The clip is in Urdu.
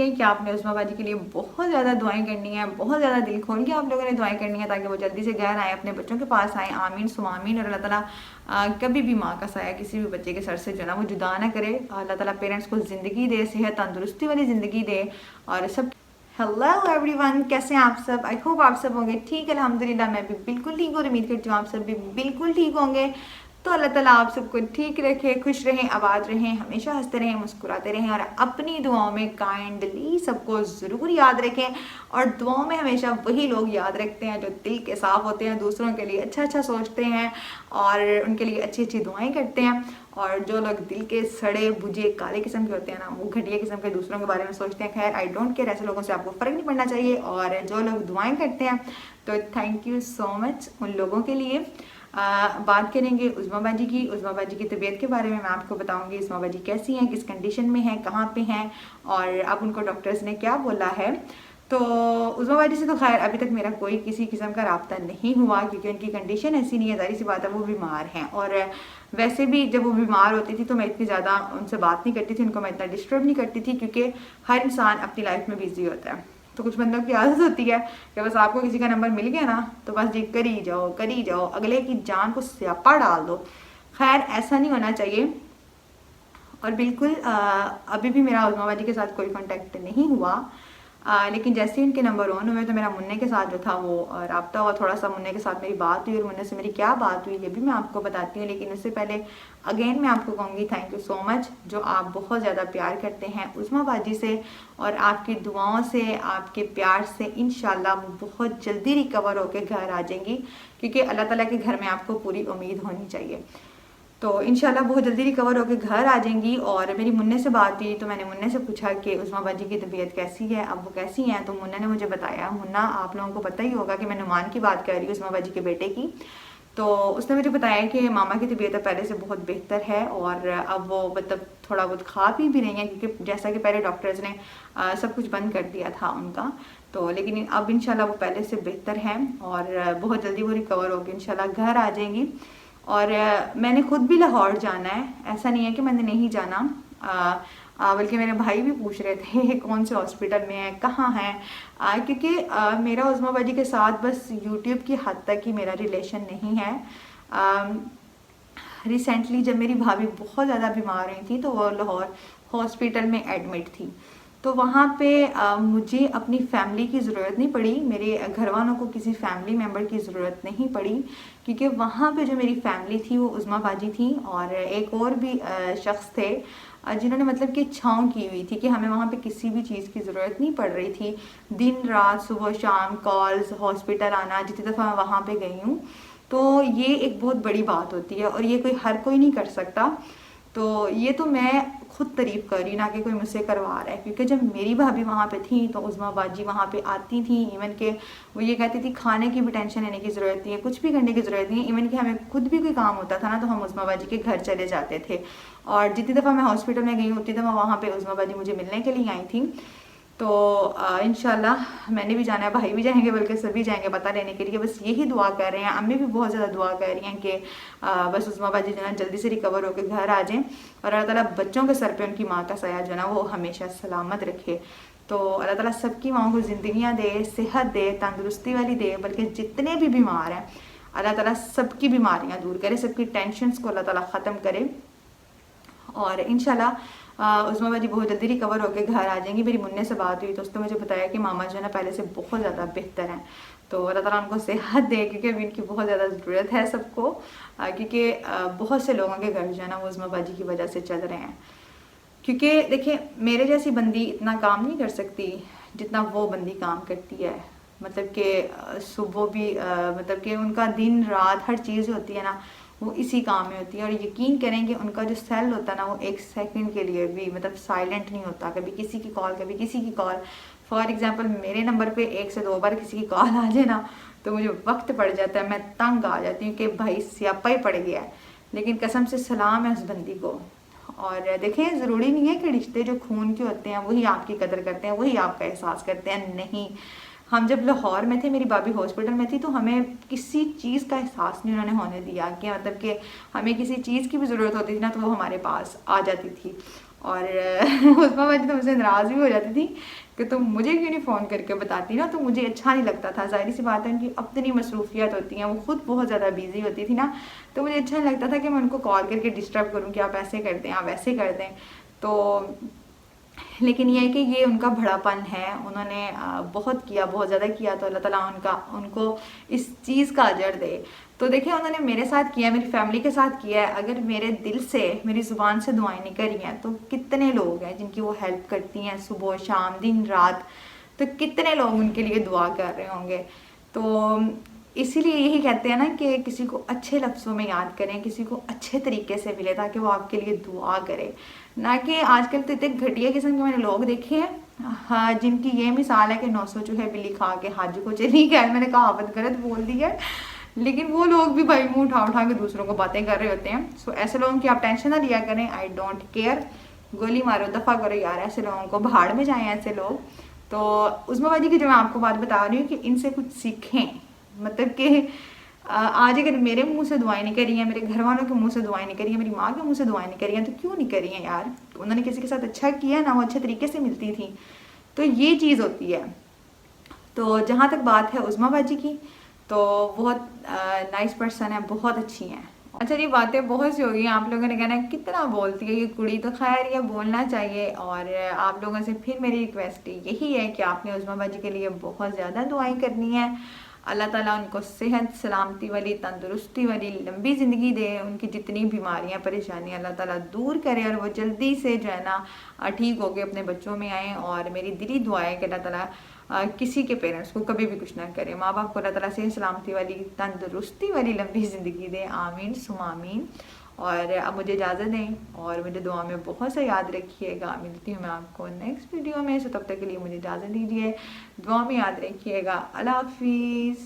ہے کہ آپ نے عظمیٰ باجی کے لیے بہت زیادہ دعائیں کرنی ہیں، بہت زیادہ دل کھول کے آپ لوگوں نے دعائیں کرنی ہیں تاکہ وہ جلدی سے گھر آئیں، اپنے بچوں کے پاس آئیں۔ آمین ثم آمین۔ اور اللہ تعالیٰ کبھی بھی ماں کا سایہ کسی بھی بچے کے سر سے جو ہے نا وہ جدا نہ کرے۔ اللہ تعالیٰ پیرنٹس کو زندگی دے، صحت تندرستی والی زندگی دے۔ اور سب ہیلو ایوری ون، کیسے ہیں آپ سب؟ آئی ہوپ آپ سب ہوں گے ٹھیک، الحمدللہ میں بھی بالکل ٹھیک ہوں، امید کرتی ہوں آپ سب بھی بالکل ٹھیک ہوں گے۔ تو اللہ تعالیٰ آپ سب کو ٹھیک رکھے، خوش رہیں، آباد رہیں، ہمیشہ ہنستے رہیں، مسکراتے رہیں، اور اپنی دعاؤں میں کائنڈلی سب کو ضرور یاد رکھیں۔ اور دعاؤں میں ہمیشہ وہی لوگ یاد رکھتے ہیں جو دل کے صاف ہوتے ہیں، دوسروں کے لیے اچھا اچھا سوچتے ہیں اور ان کے لیے اچھی اچھی دعائیں کرتے ہیں۔ اور جو لوگ دل کے سڑے بجھے کالے قسم کے ہوتے ہیں نا، وہ گھٹیا قسم کے دوسروں کے بارے میں سوچتے ہیں۔ خیر آئی ڈونٹ کیئر، ایسے لوگوں سے آپ کو فرق نہیں پڑنا چاہیے۔ اور جو لوگ دعائیں کرتے ہیں تو تھینک یو سو مچ ان لوگوں کے لیے۔ بات کریں گے عظمیٰ باجی کی۔ عظمیٰ باجی کی طبیعت کے بارے میں آپ کو بتاؤں گی، عظمیٰ باجی کیسی ہیں، کس کنڈیشن میں ہیں، کہاں پہ ہیں، اور اب ان کو ڈاکٹرز نے کیا بولا ہے۔ تو عظمیٰ باجی سے تو خیر ابھی تک میرا کوئی کسی قسم کا رابطہ نہیں ہوا، کیونکہ ان کی کنڈیشن ایسی نہیں ہے، ظاہر سی بات ہے وہ بیمار ہیں۔ اور ویسے بھی جب وہ بیمار ہوتی تھی تو میں اتنی زیادہ ان سے بات نہیں کرتی تھی، ان کو میں اتنا ڈسٹرب نہیں کرتی تھی، کیونکہ ہر انسان اپنی لائف میں بزی ہوتا ہے۔ تو کچھ بندوں کی عادت ہوتی ہے کہ بس آپ کو کسی کا نمبر مل گیا نا تو بس جی کری جاؤ، اگلے کی جان کو سیاپا ڈال دو۔ خیر ایسا نہیں ہونا چاہیے۔ اور بالکل ابھی بھی میرا عظمیٰ باجی کے ساتھ کوئی کانٹیکٹ نہیں ہوا، لیکن جیسے ان کے نمبر آن ہوئے تو میرا منع کے ساتھ جو تھا وہ رابطہ ہوا، تھوڑا سا منع کے ساتھ میری بات ہوئی، اور منع سے میری کیا بات ہوئی یہ بھی میں آپ کو بتاتی ہوں۔ لیکن اس سے پہلے اگین میں آپ کو کہوں گی تھینک یو سو مچ، جو آپ بہت زیادہ پیار کرتے ہیں عظمیٰ باجی سے، اور آپ کی دعاؤں سے، آپ کے پیار سے انشاءاللہ وہ بہت جلدی ریکور ہو کے گھر آ جائیں گی، کیونکہ اللہ تعالیٰ کے گھر میں آپ کو پوری امید ہونی چاہیے۔ تو انشاءاللہ بہت جلدی ریکور ہو کے گھر آ جائیں گی۔ اور میری منع سے بات ہوئی تو میں نے منع سے پوچھا کہ عظمیٰ باجی کی طبیعت کیسی ہے، اب وہ کیسی ہیں، تو منع نے مجھے بتایا، منع آپ لوگوں کو پتہ ہی ہوگا کہ میں نعمان کی بات کر رہی ہوں، عظمیٰ باجی کے بیٹے کی۔ تو اس نے مجھے بتایا کہ ماما کی طبیعت پہلے سے بہت بہتر ہے، اور اب وہ مطلب تھوڑا بہت کھا بھی رہی ہیں، کیونکہ جیسا کہ پہلے ڈاکٹرز نے سب کچھ بند کر دیا تھا ان کا، تو لیکن اب انشاءاللہ وہ پہلے سے بہتر ہیں، اور بہت جلدی وہ ریکور ہو کے انشاءاللہ گھر آ جائیں گی۔ اور میں نے خود بھی لاہور جانا ہے، ایسا نہیں ہے کہ میں نے نہیں جانا، بلکہ میرے بھائی بھی پوچھ رہے تھے کون سے ہاسپٹل میں ہیں، کہاں ہیں، کیونکہ میرا عظمیٰ باجی کے ساتھ بس یوٹیوب کی حد تک ہی میرا ریلیشن نہیں ہے۔ ریسنٹلی جب میری بھابھی بہت زیادہ بیمار ہوئی تھی تو وہ لاہور ہاسپٹل میں ایڈمٹ تھی، تو وہاں پہ مجھے اپنی فیملی کی ضرورت نہیں پڑی، میرے گھر والوں کو کسی فیملی ممبر کی ضرورت نہیں پڑی، کیونکہ وہاں پہ جو میری فیملی تھی وہ عظمیٰ باجی تھی، اور ایک اور بھی شخص تھے جنہوں نے مطلب کہ چھاؤں کی ہوئی تھی کہ ہمیں وہاں پہ کسی بھی چیز کی ضرورت نہیں پڑ رہی تھی، دن رات صبح شام کالز، ہاسپٹل آنا، جتنی دفعہ میں وہاں پہ گئی ہوں، تو یہ ایک بہت بڑی بات ہوتی ہے، اور یہ ہر کوئی نہیں کر سکتا۔ تو یہ تو میں خود تعریف کر رہی ہوں، نہ کہ کوئی مجھ سے کروا رہا ہے، کیونکہ جب میری بھابھی وہاں پہ تھی تو عظمیٰ باجی وہاں پہ آتی تھیں، ایون کہ وہ یہ کہتی تھی کھانے کی بھی ٹینشن لینے کی ضرورت نہیں ہے، کچھ بھی کرنے کی ضرورت نہیں ہے، ایون کہ ہمیں خود بھی کوئی کام ہوتا تھا نا تو ہم عظمیٰ باجی کے گھر چلے جاتے تھے، اور جتنی دفعہ میں ہاسپٹل میں گئی ہوتی تو وہاں پہ عظمیٰ باجی مجھے ملنے کے لیے آئی تھیں۔ تو انشاءاللہ میں نے بھی جانا ہے، بھائی بھی جائیں گے، بلکہ سبھی جائیں گے پتہ لینے کے لیے، بس یہی دعا کر رہے ہیں، امی بھی بہت زیادہ دعا کر رہی ہیں کہ بس عظمیٰ باجی جو ہے جلدی سے ریکور ہو کے گھر آ جائیں، اور اللہ تعالیٰ بچوں کے سر پہ ان کی ماں کا سایہ جو ہے نا وہ ہمیشہ سلامت رکھے۔ تو اللہ تعالیٰ سب کی ماں کو زندگیاں دے، صحت دے، تندرستی والی دے، بلکہ جتنے بھی بیمار ہیں اللہ تعالیٰ سب کی بیماریاں دور کرے، سب کی ٹینشنز کو اللہ تعالیٰ ختم کرے، اور انشاءاللہ عظمیٰ باجی بہت جلدی ریکور ہو کے گھر آ جائیں گی۔ میری منع سے بات ہوئی تو اس نے مجھے بتایا کہ ماما جو ہے نا پہلے سے بہت زیادہ بہتر ہیں، تو اللہ تعالیٰ ان کو صحت دے، کیونکہ ابھی ان کی بہت زیادہ ضرورت ہے سب کو، کیونکہ بہت سے لوگوں کے گھر جو ہے نا وہ عظمیٰ باجی کی وجہ سے چل رہے ہیں، کیونکہ دیکھیں میرے جیسی بندی اتنا کام نہیں کر سکتی جتنا وہ بندی کام کرتی ہے، مطلب کہ صبح بھی مطلب کہ ان کا دن رات ہر چیز ہوتی ہے نا وہ اسی کام میں ہوتی ہے، اور یقین کریں کہ ان کا جو سیل ہوتا ہے نا وہ ایک سیکنڈ کے لیے بھی مطلب سائلنٹ نہیں ہوتا، کبھی کسی کی کال کبھی کسی کی کال، فار ایگزامپل میرے نمبر پہ 1 سے 2 بار کسی کی کال آ جائے نا تو مجھے وقت پڑ جاتا ہے، میں تنگ آ جاتی ہوں کہ بھائی سیاپا ہی پڑ گیا ہے، لیکن قسم سے سلام ہے اس بندی کو۔ اور دیکھیں ضروری نہیں ہے کہ رشتے جو خون کے ہوتے ہیں وہی آپ کی قدر کرتے ہیں، وہی آپ کا احساس کرتے ہیں، نہیں، ہم جب لاہور میں تھے، میری بھابھی ہاسپٹل میں تھی، تو ہمیں کسی چیز کا احساس نہیں انہوں نے ہونے دیا، کہ مطلب کہ ہمیں کسی چیز کی بھی ضرورت ہوتی تھی نا تو وہ ہمارے پاس آ جاتی تھی، اور عظمیٰ باجی تو مجھ سے ناراض بھی ہو جاتی تھی کہ تم مجھے کیوں نہیں فون کر کے بتاتی نا، تو مجھے اچھا نہیں لگتا تھا. ظاہری سی بات ہے ان کی اپنی مصروفیات ہوتی ہیں، وہ خود بہت زیادہ بیزی ہوتی تھی نا، تو مجھے اچھا نہیں لگتا تھا کہ میں ان کو کال کر کے ڈسٹرب کروں کہ آپ ایسے کر دیں، آپ ویسے کر دیں. تو لیکن یہ ہے کہ یہ ان کا بڑا پن ہے، انہوں نے بہت کیا، بہت زیادہ کیا، تو اللہ تعالیٰ ان کو اس چیز کا اجر دے. تو دیکھیں انہوں نے میرے ساتھ کیا، میری فیملی کے ساتھ کیا ہے. اگر میرے دل سے، میری زبان سے دعائیں نہیں کری ہیں تو کتنے لوگ ہیں جن کی وہ ہیلپ کرتی ہیں صبح شام دن رات، تو کتنے لوگ ان کے لیے دعا کر رہے ہوں گے. تو اسی لیے یہی کہتے ہیں نا کہ کسی کو اچھے لفظوں میں یاد کریں، کسی کو اچھے طریقے سے ملے تاکہ وہ آپ کے لیے دعا کرے. نہ کہ آج کل تو اتنے گھٹیا قسم کے میں نے لوگ دیکھے ہیں ہاں جن کی یہ مثال ہے کہ 900 چوہے بلی کھا کے حج کو چلی گئے. میں نے کہاوت غلط بول دی ہے، لیکن وہ لوگ بھی بھائی منہ اٹھا کے دوسروں کو باتیں کر رہے ہوتے ہیں. سو ایسے لوگوں کی آپ ٹینشن نہ لیا کریں. آئی ڈونٹ کیئر، گولی مارو دفعہ کرو یار، ایسے لوگوں کو بھاڑ میں جائیں ایسے لوگ. تو عظمیٰ باجی کی جو میں آپ کو بات بتا رہی ہوں کہ ان سے کچھ سیکھیں. مطلب کہ آج اگر میرے منہ سے دعائیں نہیں کری ہیں، میرے گھر والوں کے منہ سے دعائیں نہیں کری ہیں، میری ماں کے منہ سے دعائیں نہیں کری ہیں، تو کیوں نہیں کری ہیں یار؟ انہوں نے کسی کے ساتھ اچھا کیا نا، وہ اچھے طریقے سے ملتی تھی. تو یہ چیز ہوتی ہے. تو جہاں تک بات ہے عظمیٰ باجی کی، تو بہت نائس پرسن ہے، بہت اچھی ہیں. اچھا جی، باتیں بہت سی ہو گئی ہیں. آپ لوگوں نے کہنا ہے کتنا بولتی ہے یہ کڑی، تو خیر یہ بولنا چاہیے. اور آپ لوگوں سے پھر میری ریکویسٹ یہی ہے کہ آپ نے عظمیٰ باجی کے لیے بہت زیادہ دعائیں کرنی ہے. اللہ تعالیٰ ان کو صحت سلامتی والی، تندرستی والی لمبی زندگی دے. ان کی جتنی بیماریاں پریشانیاں اللہ تعالیٰ دور کرے، اور وہ جلدی سے جو ہے نا ٹھیک ہو کے اپنے بچوں میں آئیں. اور میری دلی دعا ہے کہ اللہ تعالیٰ کسی کے پیرنٹس کو کبھی بھی کچھ نہ کرے. ماں باپ کو اللہ تعالیٰ صحت سلامتی والی، تندرستی والی لمبی زندگی دے. آمین ثم آمین. اور اب مجھے اجازت دیں، اور مجھے دعا میں بہت سا یاد رکھیے گا. ملتی ہوں میں آپ کو نیکسٹ ویڈیو میں. سو تب تک کے لیے مجھے اجازت دیجیے، دعا میں یاد رکھیے گا. اللہ حافظ.